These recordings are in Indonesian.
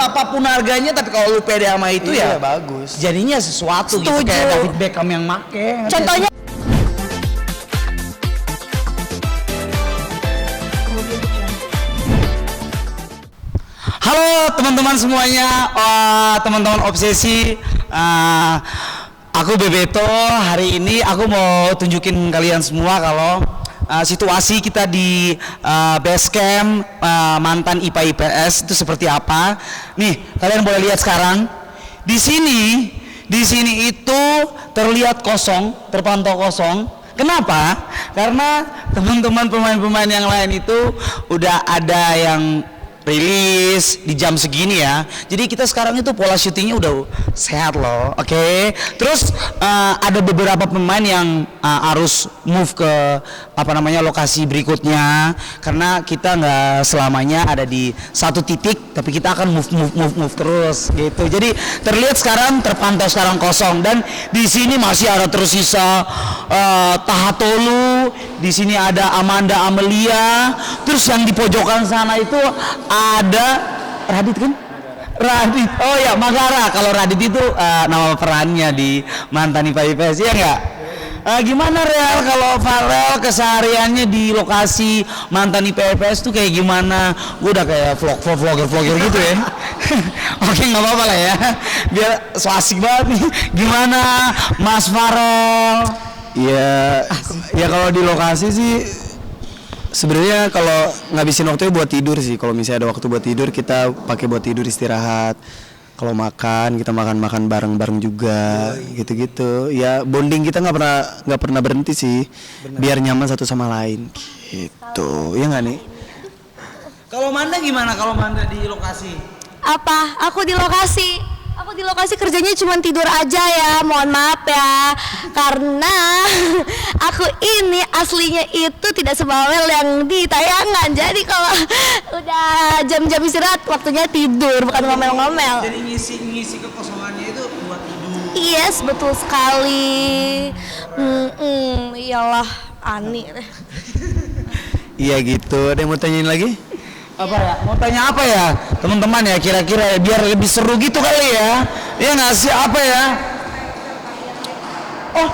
berapapun harganya, tapi kalau lu pede sama itu ya bagus. jadinya sesuatu gitu, kayak David Beckham yang make. Contohnya Halo teman-teman semuanya, teman-teman obsesi. Aku Bebeto. Hari ini aku mau tunjukin kalian semua kalau situasi kita di base camp mantan IPA IPS itu seperti apa. Nih, kalian boleh lihat sekarang. Di sini itu terlihat kosong, terpantau kosong. Kenapa? Karena teman-teman pemain-pemain yang lain itu udah ada yang rilis di jam segini ya. Jadi kita sekarang itu pola syutingnya udah sehat loh. Oke. Terus ada beberapa pemain yang harus move ke lokasi berikutnya, karena kita nggak selamanya ada di satu titik, tapi kita akan move terus gitu. Jadi terlihat sekarang terpantau sekarang kosong, dan di sini masih ada tersisa Tahatolu, di sini ada Amanda Amelia, terus yang di pojokan sana itu ada Radit kan? Radit, oh ya Magara. Kalau Radit itu nama perannya di mantan IPA IPS, ya enggak? Gimana Real kalau Farel kesehariannya di lokasi mantan IPA IPS tuh kayak gimana? Gue udah kayak vlogger gitu ya. Oke, nggak apa-apa lah ya, biar so asik banget nih. Gimana Mas Farel? Ya kalau di lokasi sih sebenarnya kalau ngabisin waktunya buat tidur sih. Kalau misalnya ada waktu buat tidur, kita pakai buat tidur, istirahat. Kalau makan, kita makan bareng-bareng juga, gitu-gitu. Ya bonding kita nggak pernah berhenti sih. Bener. Biar nyaman satu sama lain. Gitu, ya nggak nih? Kalau Manda gimana? Kalau Manda di lokasi? apa? Aku di lokasi kerjanya cuma tidur aja ya, mohon maaf ya. Karena aku ini aslinya itu tidak sebawel yang di tayangan. Jadi kalau udah jam-jam istirahat waktunya tidur, bukan ngomel-ngomel. Jadi ngisi kekosongannya itu buat tidur. Yes, betul sekali. Iyalah, Ani. Iya gitu. Ada yang mau tanyain lagi? Apa ya? Mau tanya apa ya teman-teman ya, kira-kira ya, biar lebih seru gitu kali ya. Ya nggak sih, apa ya? Oh,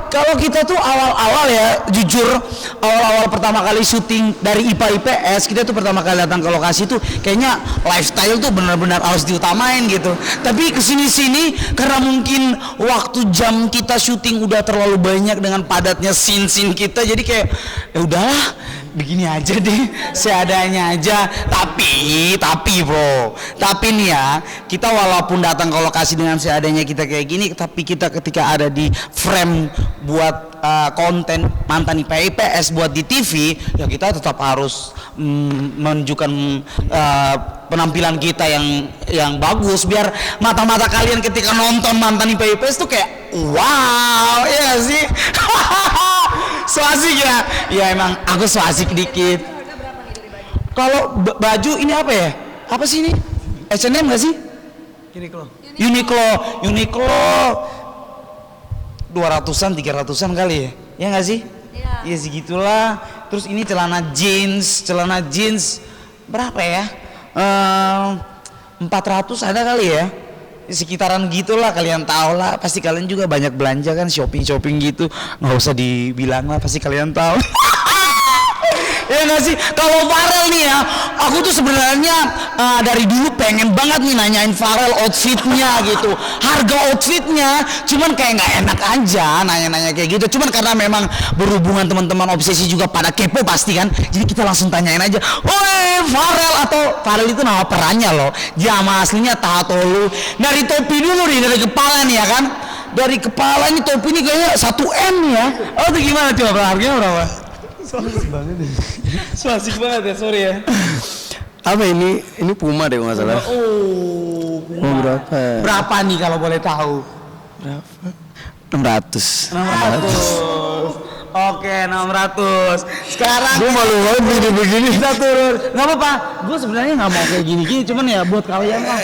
kalau kita tuh awal-awal ya, jujur awal-awal pertama kali syuting dari IPA IPS, kita tuh pertama kali datang ke lokasi tuh kayaknya lifestyle tuh benar-benar harus diutamain gitu. Tapi kesini-sini karena mungkin waktu jam kita syuting udah terlalu banyak dengan padatnya scene kita, jadi kayak ya udahlah, begini aja deh, seadanya aja. Tapi bro, nih ya, kita walaupun datang ke lokasi dengan seadanya kita kayak gini, tapi kita ketika ada di frame buat konten mantan IPA IPS buat di TV, ya kita tetap harus menunjukkan penampilan kita yang bagus, biar mata-mata kalian ketika nonton mantan IPA IPS tuh kayak wow, ya sih. So asik ya? Ya emang aku so asik dikit. Kalau baju ini apa ya? Apa sih ini? H&M nggak sih? Uniqlo 200-an 300-an kali ya? Ya nggak sih? Iya segitulah. Terus ini celana jeans berapa ya? 400 ada kali ya? Sekitaran gitulah, kalian tahu lah, pasti kalian juga banyak belanja kan, shopping gitu, nggak usah dibilang lah, pasti kalian tahu. Ya nggak sih? Kalau Farel nih ya, aku tuh sebenarnya dari dulu pengen banget nih nanyain Farel outfitnya gitu, harga outfitnya, cuman kayak nggak enak aja nanya-nanya kayak gitu. Cuman karena memang berhubungan teman-teman obsesi juga pada kepo pasti kan, jadi kita langsung tanyain aja. Woi Farel itu nama perannya loh, nama aslinya Tahatolu. Dari topi dulu nih, dari kepala nih ya kan, dari kepala ini topi ini kayaknya 1 M ya. Oh itu gimana coba, harganya berapa? So asik banget ya, sorry ya. Apa ini? Ini Puma deh kalau nggak salah. Oh, Puma. Berapa nih kalau boleh tahu? Berapa? 600. Oke, 600. Sekarang gue malu banget begini. Kita turun. Nggak apa-apa. Gue sebenarnya nggak mau kayak gini, cuman ya buat kalian lah.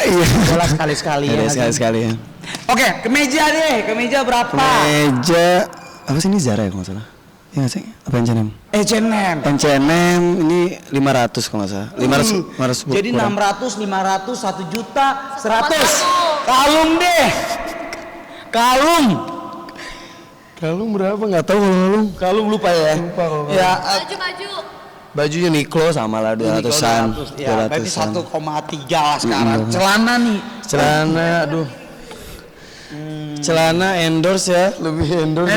Bola sekali-sekali ya. Sekali-sekali ya. Oke, kemeja deh. Kemeja berapa? Kemeja apa sih, ini Zara ya kalau nggak salah? Iya nggak sih? Apa H&M? H&M. H&M ini 500 kalau nggak salah. 500 Jadi kurang. 600, 500, 1 juta, 100. Kalung deh. Kalung. Kalung berapa? Nggak tahu kalung. Kalung lupa ya. Lupa kalau Ya, Maju. bajunya Uniqlo sama lah 200-an. Ya, berarti 1,3 lah sekarang. Celana nih. Celana, aduh. Celana endorse ya, lebih endorse.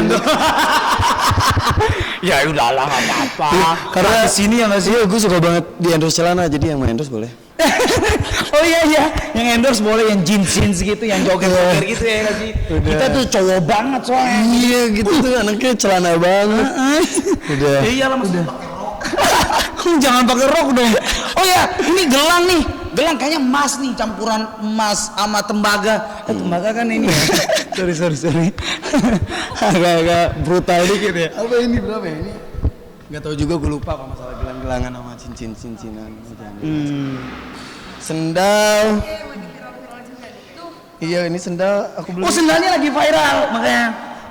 Ya udahlah nggak apa-apa. Karena di sini yang nggak sih, gue suka banget di endorse celana, jadi yang mau endorse boleh. Oh iya, yang endorse boleh, yang jeans gitu, yang joget gitu ya nggak sih. Kita tuh cowok banget soalnya. Iya gitu tuh anaknya celana banget. Udah. Ya iyalah maksudnya pakai rok. Jangan pakai rok dong. Oh ya, ini gelang nih. Gelang kayaknya emas nih, campuran emas sama tembaga. Tembaga kan ini. sorry. Agak brutal dikit ya. Apa ini berapa ya ini? Gak tahu juga, gue lupa kalau masalah gelang-gelangan sama cincin-cincinan. Sendal. Iya ini sendal aku beli. Oh sendalnya lagi viral makanya.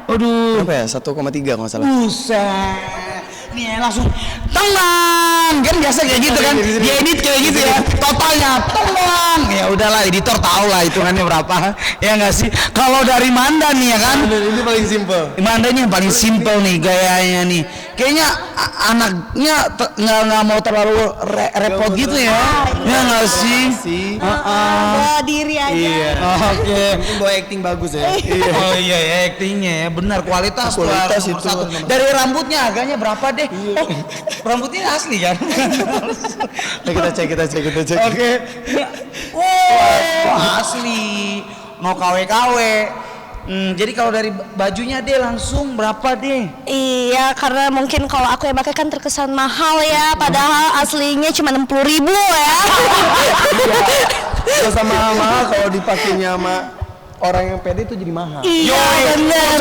Aduh. Berapa ya? 1,3 kalau nggak salah. Buset. Nih langsung tenang. Kan biasa kayak gitu kan. Dia edit kayak gitu ya. Totalnya tenang. Ya udahlah editor tahu lah hitungannya berapa. Ya nggak sih. Kalau dari Manda nih ya kan. Ini paling simple. Mandanya yang paling simple nih gayanya nih. Kayaknya anaknya nggak mau terlalu repot gitu ya. Ya nggak sih. Bawa diri aja. Iya. Oke. Mungkin bawa acting bagus ya. Oh iya ya aktingnya ya benar kualitas Kualitas nomor itu. satu. Dari rambutnya harganya berapa deh? Oh, rambutnya asli kan? Kita cek. Oke. Oh asli. No KW-KW. Jadi kalau dari bajunya deh langsung berapa deh? Iya, karena mungkin kalau aku yang pakai kan terkesan mahal ya, padahal aslinya cuma 60.000 ya. Iya. Sama mahal kalau dipakainya sama orang yang pede itu jadi mahal. Iya, benar.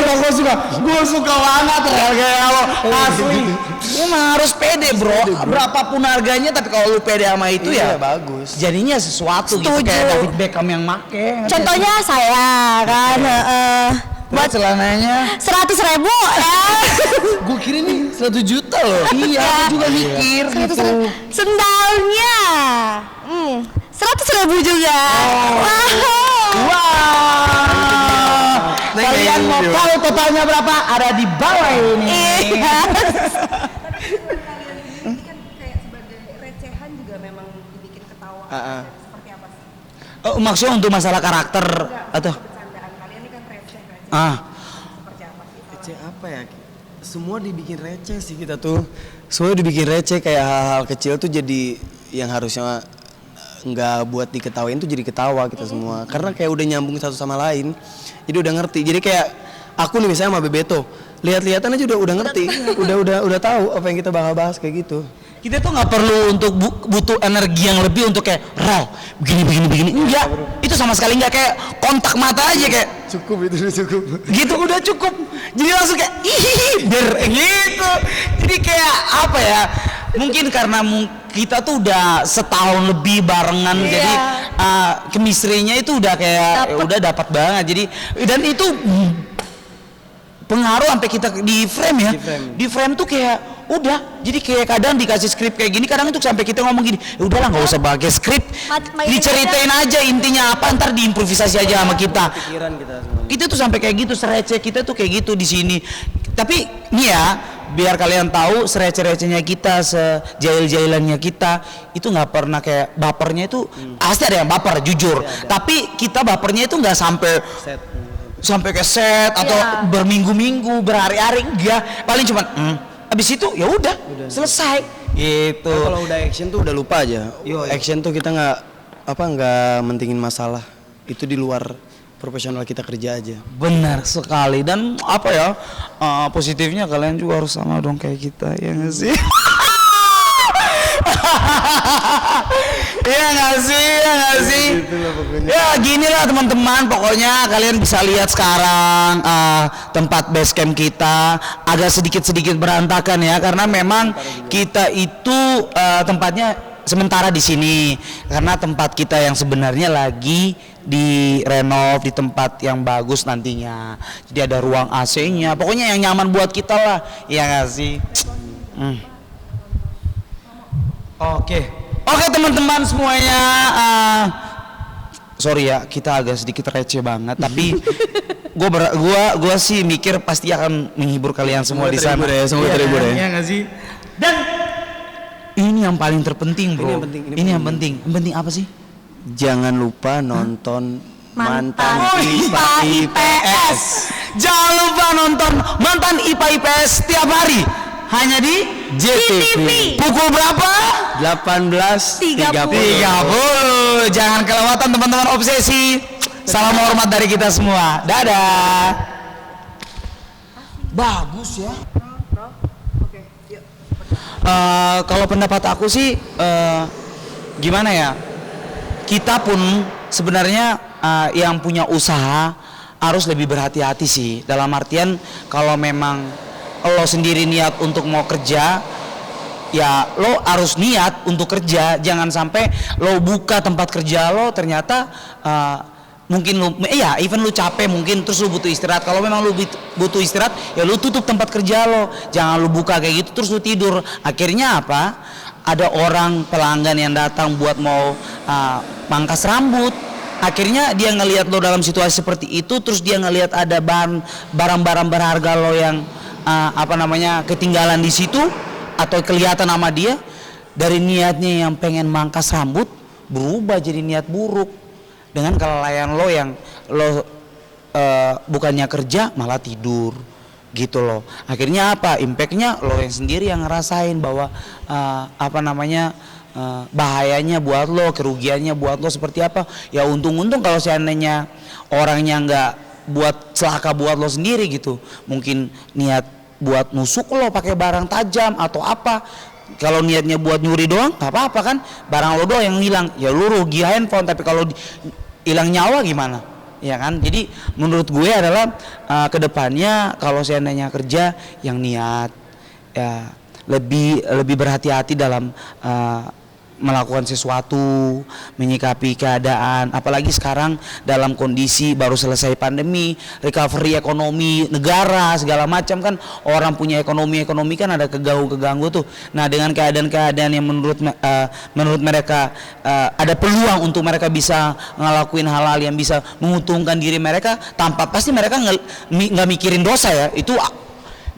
Gue suka banget harga kalau asli. Lu mah harus pede bro. Berapapun harganya tapi kalau lu pede sama itu Iya, ya bagus. jadinya sesuatu gitu Setuju. kayak David Beckham yang make. Contohnya saya kan buat celananya 100.000 ya. gue kira nih 1 juta loh. Iya, aku juga mikir gitu. Sendalnya 100.000 juga. Wah. Kalian mau tahu totalnya berapa? Ada di bawah ini. Iya. Ini kan kayak sebagai recehan juga memang dibikin ketawa. Seperti apa sih? Oh, maksudnya untuk masalah karakter atau? Bercandaan kalian ini kan receh. Seperti apa sih? Receh apa ya? Semua dibikin receh sih kita tuh. Semua dibikin receh kayak hal-hal kecil tuh jadi yang harusnya nggak buat diketawain tuh jadi ketawa kita semua. Karena kayak udah nyambung satu sama lain. Jadi udah ngerti. Jadi kayak aku nih misalnya sama Bebeto, lihat-lihatan aja udah ngerti. udah tahu apa yang kita bakal bahas kayak gitu. Kita tuh nggak perlu untuk butuh energi yang lebih untuk kayak raw begini enggak. Itu sama sekali nggak, kayak kontak mata aja kayak Cukup itu udah cukup. gitu udah cukup. Jadi langsung kayak gitu. Jadi kayak apa ya? Mungkin karena kita tuh udah setahun lebih barengan, jadi chemistry-nya itu udah kayak udah dapat banget. Jadi dan itu pengaruh sampai kita di frame ya. Di frame tuh kayak udah, jadi kayak kadang dikasih skrip kayak gini, kadang itu sampai kita ngomong gini, ya udahlah nggak usah pakai skrip, diceritain aja intinya apa, ntar diimprovisasi aja sama kita. Pikiran kita semua. Kita tuh sampai kayak gitu, sereceh kita tuh kayak gitu di sini. Tapi nih ya, biar kalian tahu sereceh-recehnya kita, sejail-jailannya kita itu nggak pernah kayak bapernya itu pasti ada yang baper jujur. Tapi kita bapernya itu nggak sampai ke set atau berminggu-minggu, berhari-hari, enggak. Paling cuman habis itu ya udah selesai gitu. Kalau udah action tuh udah lupa aja. Action tuh kita nggak mentingin masalah. Itu di luar profesional kita kerja aja. Benar sekali. Dan apa ya, positifnya kalian juga harus sama dong kayak kita, ya nggak sih? Iya nggak sih? Ya gini lah teman-teman, pokoknya kalian bisa lihat sekarang tempat base camp kita agak sedikit berantakan ya, karena memang kita itu tempatnya sementara di sini karena tempat kita yang sebenarnya lagi direnov di tempat yang bagus nantinya. Jadi ada ruang AC-nya, pokoknya yang nyaman buat kita lah, ya nggak sih? Oke teman-teman semuanya, sorry ya kita agak sedikit receh banget, tapi gua sih mikir pasti akan menghibur kalian semua di sana. Semoga terhibur ya. Iya nggak sih? Dan ini yang paling terpenting bro. Ini yang penting. Yang penting apa sih? Jangan lupa nonton Mantan IPA IPS. Jangan lupa nonton Mantan IPA IPS setiap hari hanya di JTV. Pukul berapa? 18.30. Jangan kelewatan teman-teman obsesi. Salam hormat dari kita semua. Dadah. Bagus ya. Kalau pendapat aku sih gimana ya? Kita pun sebenarnya yang punya usaha harus lebih berhati-hati sih. Dalam artian kalau memang lo sendiri niat untuk mau kerja, ya lo harus niat untuk kerja. Jangan sampai lo buka tempat kerja lo ternyata mungkin lu even lu capek mungkin terus lu butuh istirahat. Kalau memang lu butuh istirahat ya lu tutup tempat kerja lo, jangan lu buka kayak gitu terus lu tidur. Akhirnya apa, ada orang pelanggan yang datang buat mau pangkas rambut, akhirnya dia ngelihat lo dalam situasi seperti itu, terus dia ngelihat ada barang-barang berharga lo yang ketinggalan di situ atau kelihatan sama dia, dari niatnya yang pengen mangkas rambut berubah jadi niat buruk dengan kelalaian lo yang lo bukannya kerja malah tidur gitu loh. Akhirnya apa, impactnya lo yang sendiri yang ngerasain bahwa bahayanya buat lo, kerugiannya buat lo seperti apa. Ya untung-untung kalau seandainya orangnya nggak buat celaka buat lo sendiri gitu, mungkin niat buat nusuk lo pakai barang tajam atau apa. Kalau niatnya buat nyuri doang nggak apa-apa kan, barang lo doang yang hilang, ya lo rugi handphone. Tapi kalau hilang nyawa gimana, ya kan? Jadi menurut gue adalah kedepannya kalau seandainya kerja yang niat, ya lebih berhati-hati dalam melakukan sesuatu, menyikapi keadaan. Apalagi sekarang dalam kondisi baru selesai pandemi, recovery ekonomi negara segala macam kan, orang punya ekonomi kan ada keganggu tuh. Nah dengan keadaan-keadaan yang menurut mereka ada peluang untuk mereka bisa ngelakuin hal-hal yang bisa menguntungkan diri mereka, tanpa pasti mereka nggak mikirin dosa ya, itu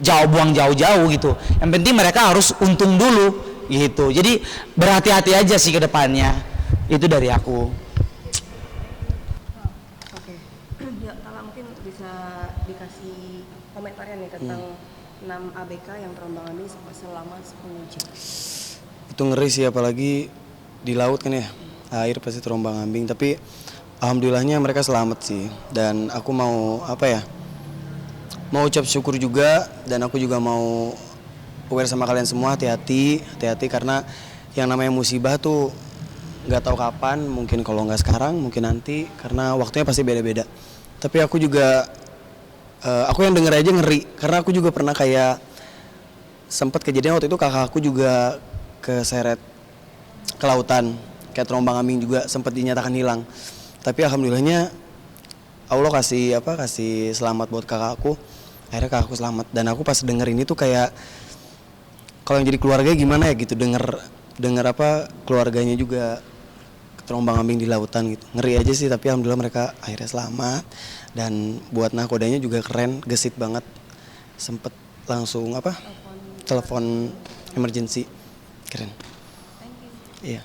buang jauh-jauh gitu. Yang penting mereka harus untung dulu gitu. Jadi berhati-hati aja sih ke depannya. Itu dari aku. Oke. Ya, Tala mungkin bisa dikasih komentarnya nih tentang 6 ABK yang terombang ambing selama 10 jam. Itu ngeri sih, apalagi di laut kan ya. Air pasti terombang ambing, tapi alhamdulillahnya mereka selamat sih. Dan aku mau mau ucap syukur juga, dan aku juga mau aware sama kalian semua, hati-hati karena yang namanya musibah tuh nggak tahu kapan, mungkin kalau nggak sekarang mungkin nanti, karena waktunya pasti beda-beda. Tapi aku juga aku yang denger aja ngeri, karena aku juga pernah kayak sempat kejadian waktu itu, kakak aku juga keseret ke lautan kayak terombang ambing juga, sempat dinyatakan hilang. Tapi alhamdulillahnya Allah kasih selamat buat kakak aku. Akhirnya kakak aku selamat, dan aku pas denger ini tuh kayak, kalau yang jadi keluarga gimana ya gitu, denger keluarganya juga terombang ambing di lautan gitu, ngeri aja sih. Tapi alhamdulillah mereka akhirnya selamat, dan buat nakodanya juga keren, gesit banget, sempet langsung telepon emergency, keren. Iya.